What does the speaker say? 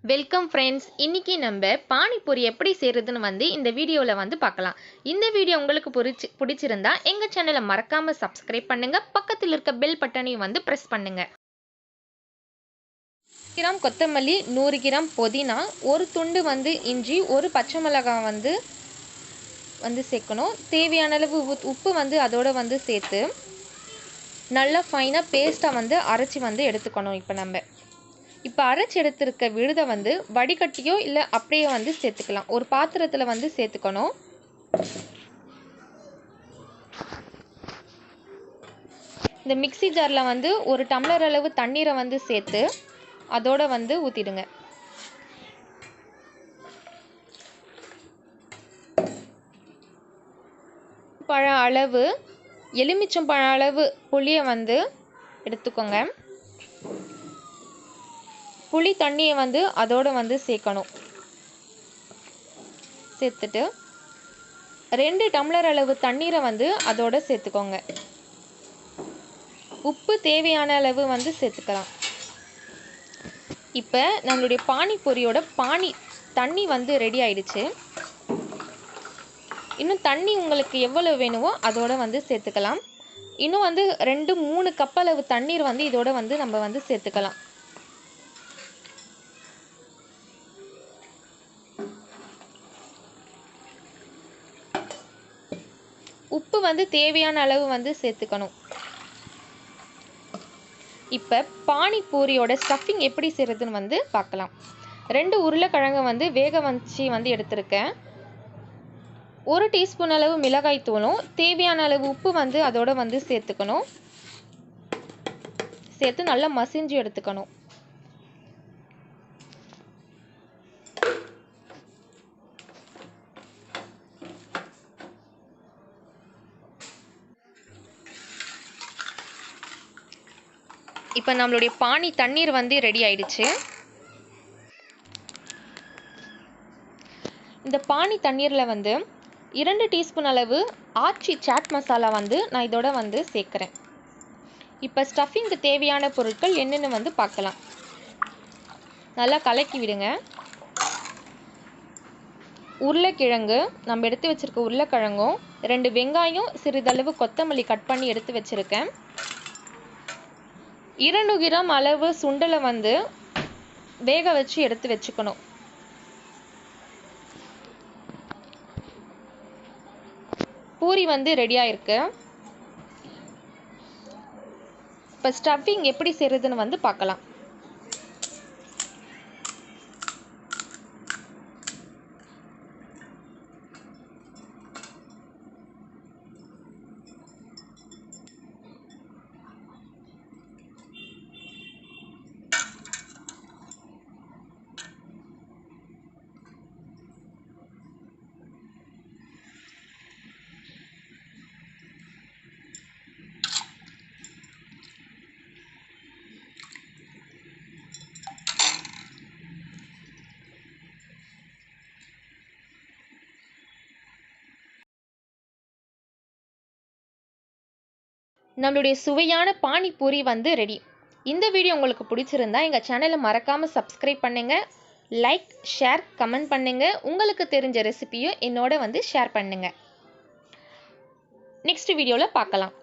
Welcome friends. இன்னைக்கு நம்ம பானிபூரி எப்படி செய்யறதுன்னு இந்த வீடியோவில் பார்க்கலாம். இந்த வீடியோ உங்களுக்கு பிடிச்சிருந்தா எங்கள் சேனலை மறக்காமல் சப்ஸ்கிரைப் பண்ணுங்க. பக்கத்தில் இருக்க பெல் பட்டனையும் ப்ரெஸ் பண்ணுங்க. 100 கிராம் கொத்தமல்லி, 100 கிராம் புதினா, ஒரு துண்டு இஞ்சி, ஒரு பச்சை மிளகாய் சேர்க்கணும். தேவையான அளவு உப்பு அதோட சேர்த்து நல்லா ஃபைனாக பேஸ்ட்டாக அரைச்சி எடுத்துக்கணும். இப்போ அரைச்சி எடுத்திருக்க விழுதை வடிகட்டியோ இல்லை அப்படியே சேர்த்துக்கலாம். ஒரு பாத்திரத்தில் சேர்த்துக்கணும். இந்த மிக்ஸி ஜாரில் ஒரு டம்ளர் அளவு தண்ணீரை சேர்த்து அதோட ஊற்றிடுங்க. பழம் அளவு எலுமிச்சம் பழம் அளவு புளியை எடுத்துக்கோங்க. புளி தண்ணியை அதோட சேர்க்கணும். சேர்த்துட்டு 2 டம்ளர் அளவு தண்ணீரை அதோட சேர்த்துக்கோங்க. உப்பு தேவையான அளவு சேர்த்துக்கலாம். இப்போ நம்மளுடைய பானிபூரியோட தண்ணி ரெடி ஆயிடுச்சு. இன்னும் தண்ணி உங்களுக்கு எவ்வளவு வேணுமோ அதோட சேர்த்துக்கலாம். இன்னும் 2-3 கப் அளவு தண்ணீர் இதோட நம்ம சேர்த்துக்கலாம். உப்பு தேவையான அளவு சேர்த்துக்கணும். இப்போ பானிபூரியோட ஸ்டஃபிங் எப்படி செய்யறதுன்னு பார்க்கலாம். 2 உருளைக்கிழங்கு வேக வச்சு எடுத்திருக்கேன். 1 டீஸ்பூன் அளவு மிளகாய் தூளும் தேவையான அளவு உப்பு அதோட சேர்த்துக்கணும். சேர்த்து நல்லா மசிஞ்சு எடுத்துக்கணும். இப்போ நம்மளுடைய தண்ணீர் ரெடி ஆயிடுச்சு. இந்த தண்ணீரில் 2 டீஸ்பூன் அளவு ஆச்சி சாட் மசாலா நான் இதோட சேர்க்குறேன். இப்போ ஸ்டஃபிங்க்கு தேவையான பொருட்கள் என்னென்னு பார்க்கலாம். நல்லா கலக்கி விடுங்க. உருளைக்கிழங்கு நம்ம எடுத்து வச்சிருக்க உருளைக்கிழங்கும் 2 வெங்காயம், சிறிதளவு கொத்தமல்லி கட் பண்ணி எடுத்து வச்சிருக்கேன். 200 கிராம் அளவு சுண்டலை வேக வச்சு எடுத்து வச்சுக்கணும். பூரி ரெடியாக இருக்கு. இப்போ ஸ்டஃபிங் எப்படி செய்யறதுன்னு பார்க்கலாம். நம்மளுடைய சுவையான பானிபூரி ரெடி. இந்த வீடியோ உங்களுக்கு பிடிச்சிருந்தா எங்கள் சேனலை மறக்காமல் சப்ஸ்கிரைப் பண்ணுங்க. லைக், ஷேர், கமெண்ட் பண்ணுங்க. உங்களுக்கு தெரிஞ்ச ரெசிபியும் என்னோட ஷேர் பண்ணுங்க. நெக்ஸ்ட் வீடியோவில் பார்க்கலாம்.